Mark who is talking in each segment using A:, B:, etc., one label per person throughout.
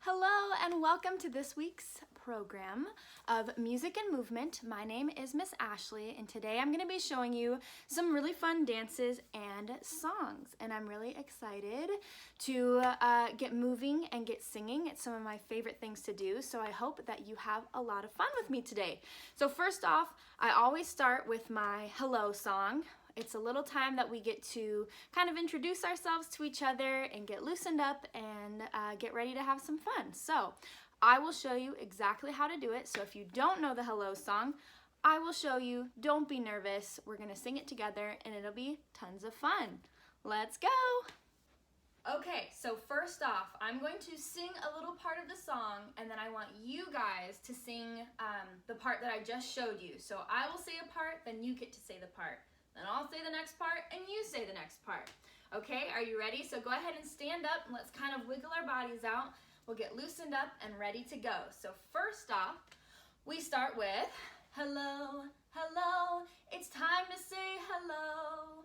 A: Hello and welcome to this week's program of Music and Movement. My name is Miss Ashley and today I'm going to be showing you some really fun dances and songs, and I'm really excited to get moving and get singing. It's some of my favorite things to do, so I hope that you have a lot of fun with me today. So first off, I always start with my hello song. It's a little time that we get to kind of introduce ourselves to each other and get loosened up and get ready to have some fun. So I will show you exactly how to do it. So if you don't know the hello song, I will show you. Don't be nervous. We're gonna sing it together and it'll be tons of fun. Let's go. Okay, so first off, I'm going to sing a little part of the song and then I want you guys to sing the part that I just showed you. So I will say a part, then you get to say the part. Then I'll say the next part and you say the next part. Okay, are you ready? So go ahead and stand up and let's kind of wiggle our bodies out. We'll get loosened up and ready to go. So first off, we start with hello, hello, it's time to say hello.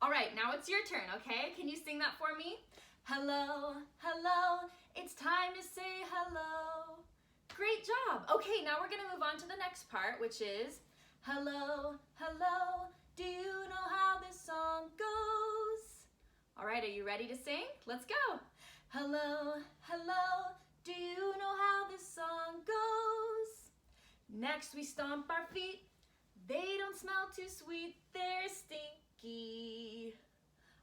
A: All right, now it's your turn, okay? Can you sing that for me? Hello, hello, it's time to say hello. Great job. Okay, now we're gonna move on to the next part, which is hello, hello, do you know how this song goes? All right, are you ready to sing? Let's go. Hello, hello, do you know how this song goes? Next we stomp our feet. They don't smell too sweet, they're stinky.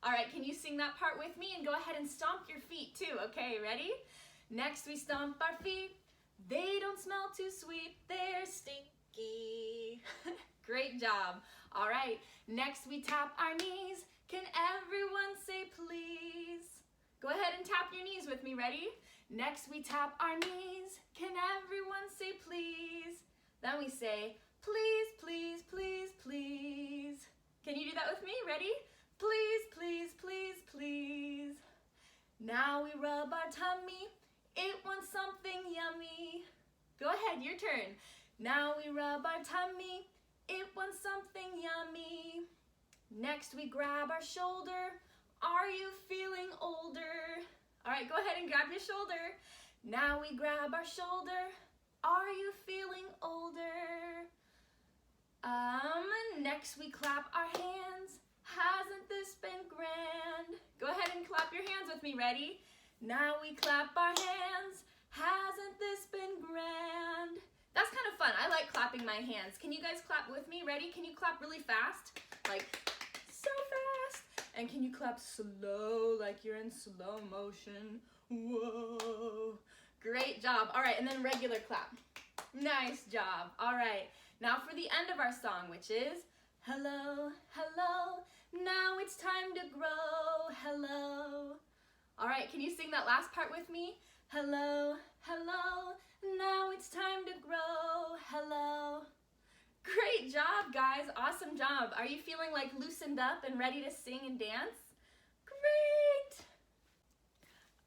A: All right, can you sing that part with me? And go ahead and stomp your feet too, okay, ready? Next we stomp our feet. They don't smell too sweet, they're stinky. Great job. All right, next we tap our knees. Can everyone say please? Go ahead and tap your knees with me, ready? Next we tap our knees. Can everyone say please? Then we say please, please, please, please. Can you do that with me? Ready? Please, please, please, please. Now we rub our tummy. It wants something yummy. Go ahead, your turn. Now we rub our tummy. It wants something yummy. Next we grab our shoulder. Are you feeling older? All right, go ahead and grab your shoulder. Now we grab our shoulder. Are you feeling older? Next we clap our hands. Hasn't this been grand? Go ahead and clap your hands with me, ready? Now we clap our hands. Hasn't this been grand? That's kind of fun. I like clapping my hands. Can you guys clap with me? Ready? Can you clap really fast? Like so fast. And can you clap slow, like you're in slow motion? Whoa. Great job. All right, and then regular clap. Nice job. All right. Now for the end of our song, which is hello, hello. Now it's time to grow. Hello. All right, can you sing that last part with me? Hello, hello. Now it's time to grow. Hello. Great job, guys. Awesome job. Are you feeling like loosened up and ready to sing and dance? Great.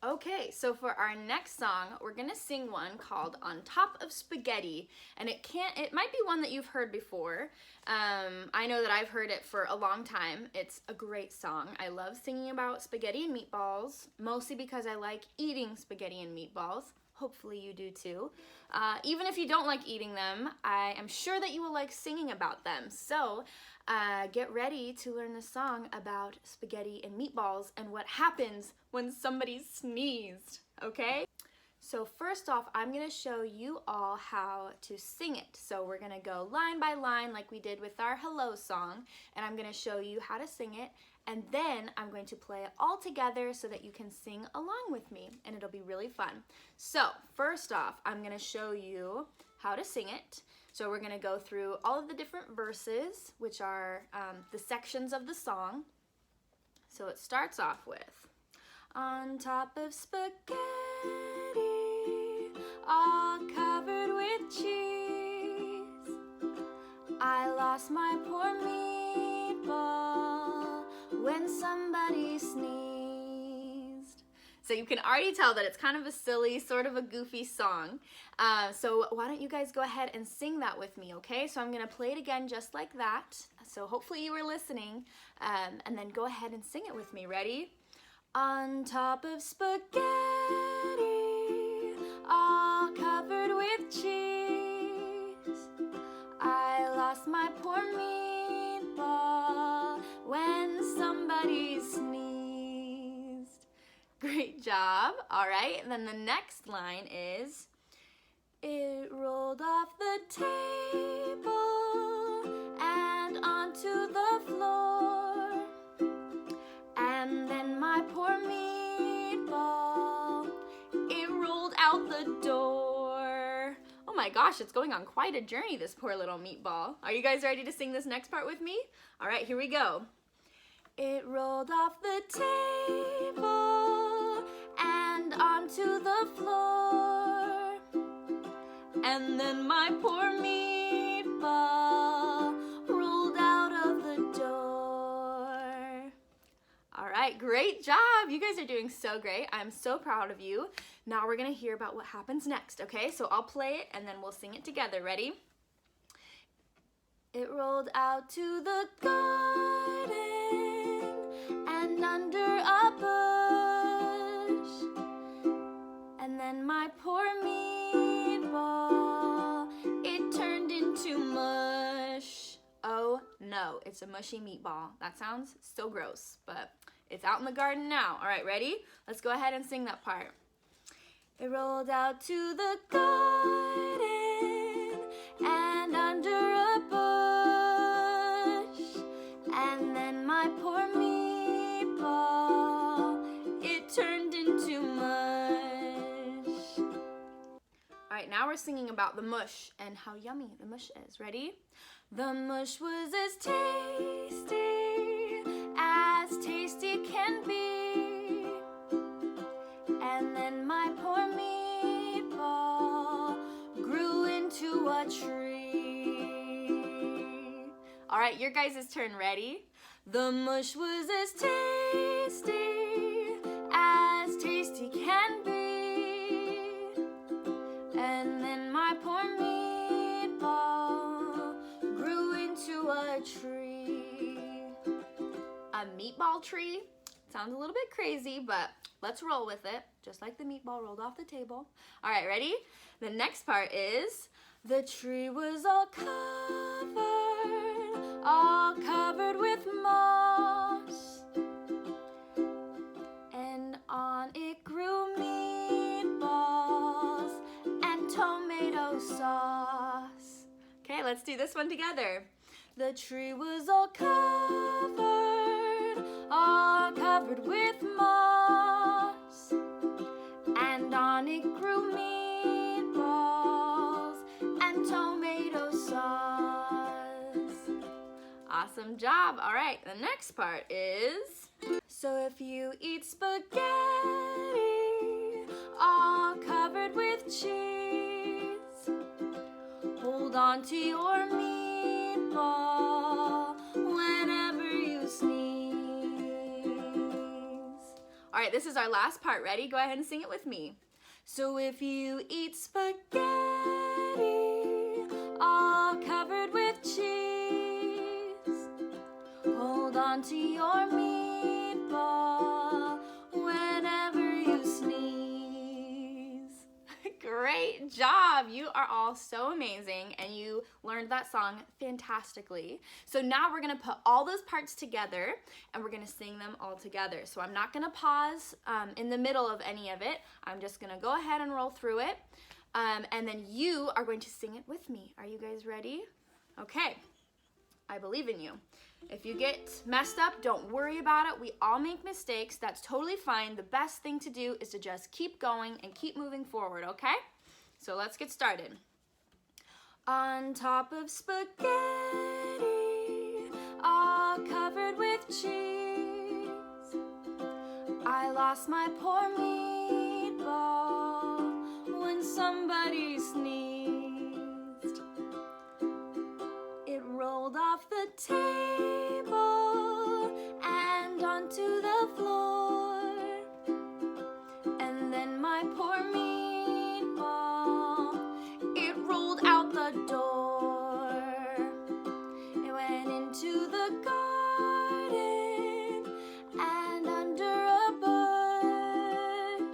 A: Okay, so for our next song, we're gonna sing one called On Top of Spaghetti, and it might be one that you've heard before. I know that I've heard it for a long time. It's a great song. I love singing about spaghetti and meatballs, mostly because I like eating spaghetti and meatballs. Hopefully you do too. Even if you don't like eating them, I am sure that you will like singing about them. So get ready to learn the song about spaghetti and meatballs and what happens when somebody sneezed, okay? So first off, I'm gonna show you all how to sing it. So we're gonna go line by line like we did with our hello song, and I'm gonna show you how to sing it, and then I'm going to play it all together so that you can sing along with me, and it'll be really fun. So first off, I'm gonna show you how to sing it. So we're gonna go through all of the different verses, which are the sections of the song. So it starts off with, on top of spaghetti, all covered with cheese, I lost my poor meatball when somebody sneezed. So you can already tell that it's kind of a silly, sort of a goofy song. So why don't you guys go ahead and sing that with me, okay? So I'm gonna play it again just like that. So hopefully you were listening, and then go ahead and sing it with me. Ready? On top of spaghetti, job. All right, and then the next line is, it rolled off the table and onto the floor, and then my poor meatball, it rolled out the door. Oh my gosh, it's going on quite a journey, this poor little meatball. Are you guys ready to sing this next part with me? All right, here we go. It rolled off the table and onto the floor, and then my poor meatball rolled out of the door. All right, great job. You guys are doing so great. I'm so proud of you. Now we're gonna hear about what happens next, okay? So I'll play it and then we'll sing it together. Ready? It rolled out to the garden and under a bush, and then my poor meatball, it turned into mush. Oh no, it's a mushy meatball. That sounds so gross, but it's out in the garden now. All right, ready? Let's go ahead and sing that part. It rolled out to the garden and under a bush, and then my poor meatball, it turned into mush. All right, now we're singing about the mush and how yummy the mush is. Ready? The mush was as tasty can be, and then my poor meatball grew into a tree. All right, your guys' turn. Ready? The mush was as tasty can be, and then my poor meatball grew into a tree. A meatball tree? Sounds a little bit crazy, but let's roll with it, just like the meatball rolled off the table. All right, ready? The next part is, the tree was all covered with moss, and on it grew meatballs and tomato sauce. Okay, let's do this one together. The tree was all covered with moss, and on it grew meatballs and tomato sauce. Awesome job. All right, the next part is, so if you eat spaghetti all covered with cheese, hold on to your meatball whenever you sneeze. All right, this is our last part. Ready? Go ahead and sing it with me. So if you eat spaghetti all covered with cheese, hold on to your meatball whenever you sneeze. Great job. You are all so amazing, and you learned that song fantastically. So now we're going to put all those parts together, and we're going to sing them all together. So I'm not going to pause in the middle of any of it. I'm just going to go ahead and roll through it, and then you are going to sing it with me. Are you guys ready? Okay. I believe in you. If you get messed up, don't worry about it. We all make mistakes. That's totally fine. The best thing to do is to just keep going and keep moving forward, okay? So let's get started. On top of spaghetti, all covered with cheese, I lost my poor meatball when somebody sneezed. It rolled off the table and onto the floor, and then my poor meatball, it rolled out the door. It went into the garden and under a bush,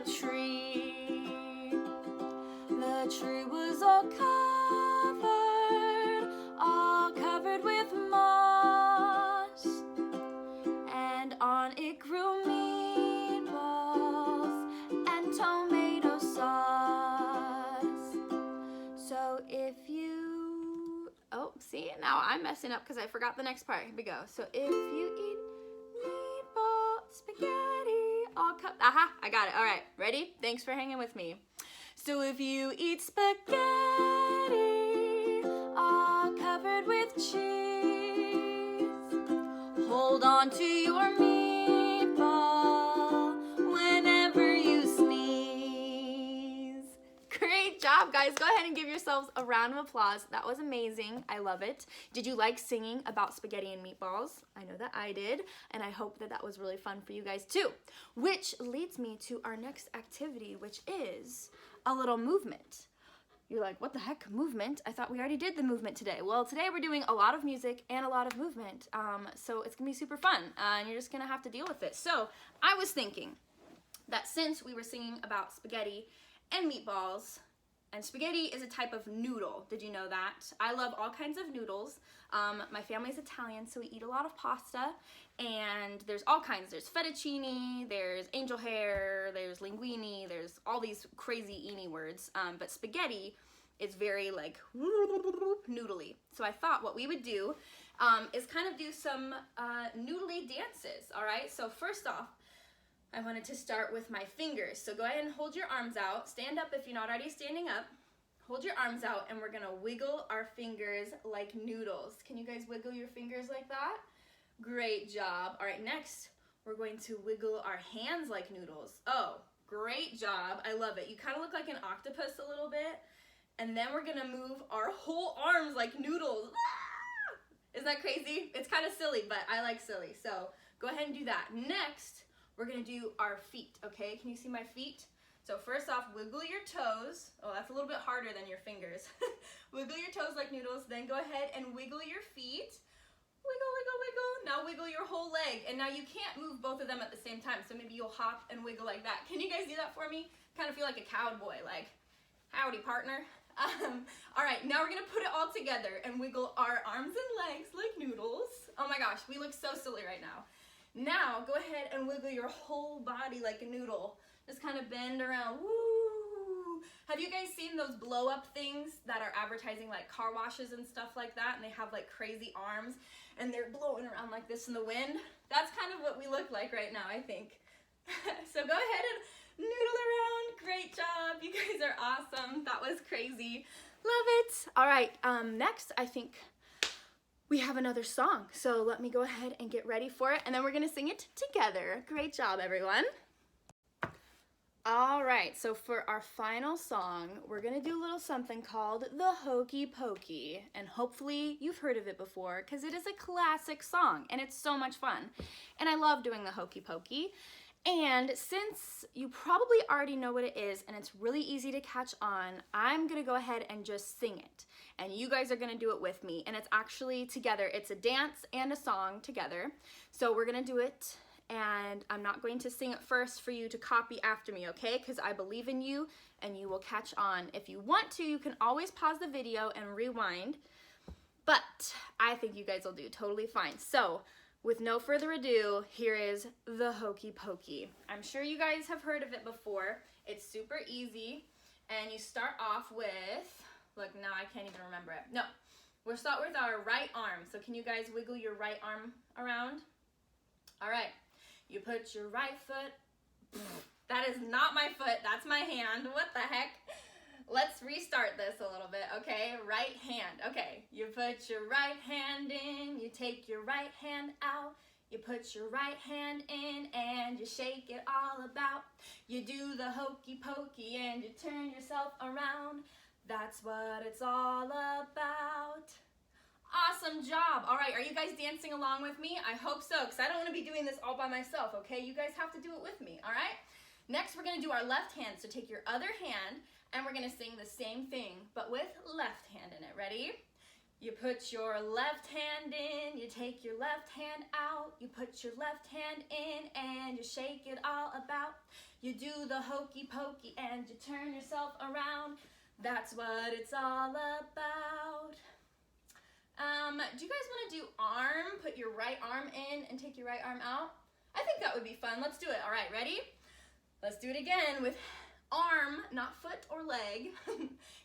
A: tree. The tree was all covered with moss, and on it grew meatballs and tomato sauce. So if you, oh, see, now I'm messing up because I forgot the next part. Here we go. So if you eat meatball, spaghetti, all cut, aha, I got it. All right, ready? Thanks for hanging with me. So if you eat spaghetti, all covered with cheese, hold on to your meatball whenever you sneeze. Great job, guys. Go ahead and give yourselves a round of applause. That was amazing. I love it. Did you like singing about spaghetti and meatballs? I know that I did, and I hope that that was really fun for you guys too. Which leads me to our next activity, which is a little movement. You're like, what the heck, movement? I thought we already did the movement today. Well, today we're doing a lot of music and a lot of movement, so it's gonna be super fun, and you're just gonna have to deal with it. So I was thinking that since we were singing about spaghetti and meatballs, and spaghetti is a type of noodle. Did you know that? I love all kinds of noodles. My family's Italian, so we eat a lot of pasta, and there's all kinds. There's fettuccine, there's angel hair, there's linguine, there's all these crazy eeny words, but spaghetti is very like noodly. So I thought what we would do is kind of do some noodly dances, all right? So first off, I wanted to start with my fingers. So go ahead and hold your arms out. Stand up if you're not already standing up. Hold your arms out, and we're gonna wiggle our fingers like noodles. Can you guys wiggle your fingers like that? Great job. All right, next, we're going to wiggle our hands like noodles. Oh, great job. I love it. You kind of look like an octopus a little bit. And then we're gonna move our whole arms like noodles. Ah! Isn't that crazy? It's kind of silly, but I like silly. So go ahead and do that. Next, we're gonna do our feet, okay? Can you see my feet? So first off, wiggle your toes. Oh, that's a little bit harder than your fingers. Wiggle your toes like noodles, then go ahead and wiggle your feet. Wiggle, wiggle, wiggle. Now wiggle your whole leg. And now you can't move both of them at the same time, so maybe you'll hop and wiggle like that. Can you guys do that for me? Kind of feel like a cowboy, like, howdy, partner. All right, now we're gonna put it all together and wiggle our arms and legs like noodles. Oh my gosh, we look so silly right now. Now, go ahead and wiggle your whole body like a noodle. Just kind of bend around, woo! Have you guys seen those blow-up things that are advertising like car washes and stuff like that, and they have like crazy arms, and they're blowing around like this in the wind? That's kind of what we look like right now, I think. So go ahead and noodle around. Great job. You guys are awesome. That was crazy. Love it. All right, next, I think we have another song. So let me go ahead and get ready for it, and then we're gonna sing it together. Great job, everyone. All right, so for our final song, we're gonna do a little something called the Hokey Pokey, and hopefully you've heard of it before because it is a classic song and it's so much fun. And I love doing the Hokey Pokey. And since you probably already know what it is and it's really easy to catch on, I'm gonna go ahead and just sing it. And you guys are gonna do it with me. And it's actually together. It's a dance and a song together. So we're gonna do it, and I'm not going to sing it first for you to copy after me, okay? Because I believe in you and you will catch on. If you want to, you can always pause the video and rewind, but I think you guys will do totally fine. So with no further ado, here is the Hokey Pokey. I'm sure you guys have heard of it before. It's super easy, and you start off with, look, now I can't even remember it. No, we'll start with our right arm. So can you guys wiggle your right arm around? All right, you put your right foot, that is not my foot, that's my hand, what the heck? Let's restart this a little bit, okay? Right hand, okay. You put your right hand in, you take your right hand out, you put your right hand in and you shake it all about. You do the Hokey Pokey and you turn yourself around. That's what it's all about. Awesome job. All right, are you guys dancing along with me? I hope so, because I don't want to be doing this all by myself, okay? You guys have to do it with me, all right? Next, we're going to do our left hand. So take your other hand, and we're going to sing the same thing, but with left hand in it. Ready? You put your left hand in, you take your left hand out, you put your left hand in and you shake it all about. You do the hokey pokey and you turn yourself around. That's what it's all about. Do you guys want to do arm? Put your right arm in and take your right arm out? I think that would be fun. Let's do it. All right, ready? Let's do it again with arm, not foot or leg.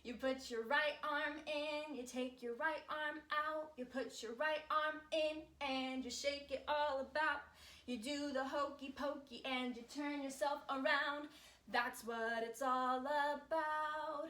A: You put your right arm in, you take your right arm out, you put your right arm in and you shake it all about. You do the hokey pokey and you turn yourself around. That's what it's all about.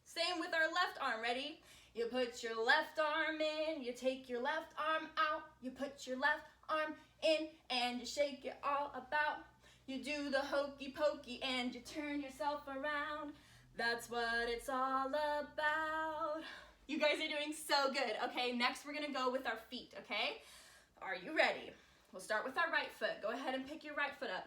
A: Same with our left arm, ready? You put your left arm in, you take your left arm out, you put your left arm in and you shake it all about. You do the hokey pokey and you turn yourself around. That's what it's all about. You guys are doing so good. Okay, next we're gonna go with our feet, okay? Are you ready? We'll start with our right foot. Go ahead and pick your right foot up.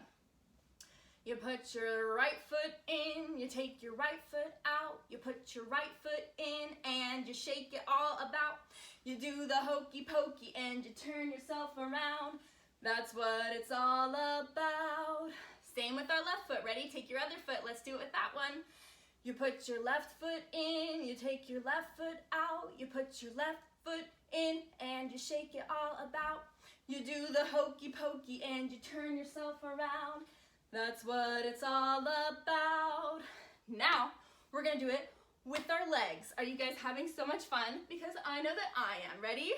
A: You put your right foot in, you take your right foot out, you put your right foot in and you shake it all about. You do the hokey pokey and you turn yourself around. That's what it's all about. Same with our left foot. Ready? Take your other foot. Let's do it with that one. You put your left foot in, you take your left foot out, you put your left foot in and you shake it all about. You do the hokey pokey and you turn yourself around. That's what it's all about. Now, we're gonna do it with our legs. Are you guys having so much fun? Because I know that I am. Ready?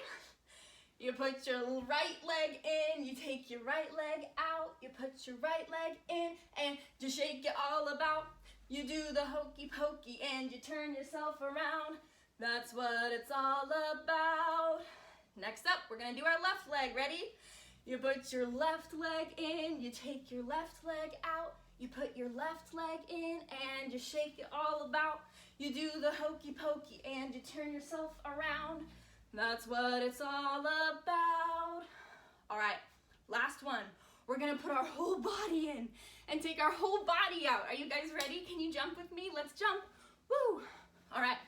A: You put your right leg in, you take your right leg out, you put your right leg in and you shake it all about. You do the hokey pokey and you turn yourself around. That's what it's all about. Next up, we're gonna do our left leg. Ready? You put your left leg in, you take your left leg out, you put your left leg in and you shake it all about. You do the hokey pokey and you turn yourself around. That's what it's all about. All right, last one. We're gonna put our whole body in and take our whole body out. Are you guys ready? Can you jump with me? Let's jump. Woo! All right.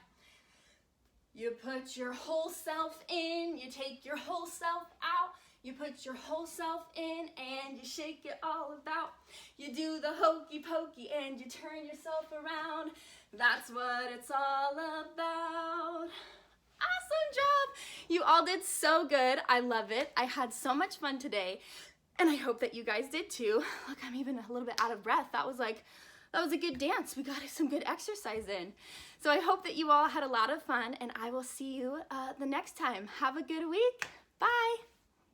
A: You put your whole self in, you take your whole self out, you put your whole self in and you shake it all about. You do the hokey pokey and you turn yourself around. That's what it's all about. Awesome job! You all did so good. I love it. I had so much fun today, and I hope that you guys did too. Look, I'm even a little bit out of breath. That was a good dance. We got some good exercise in. So I hope that you all had a lot of fun, and I will see you the next time. Have a good week. Bye.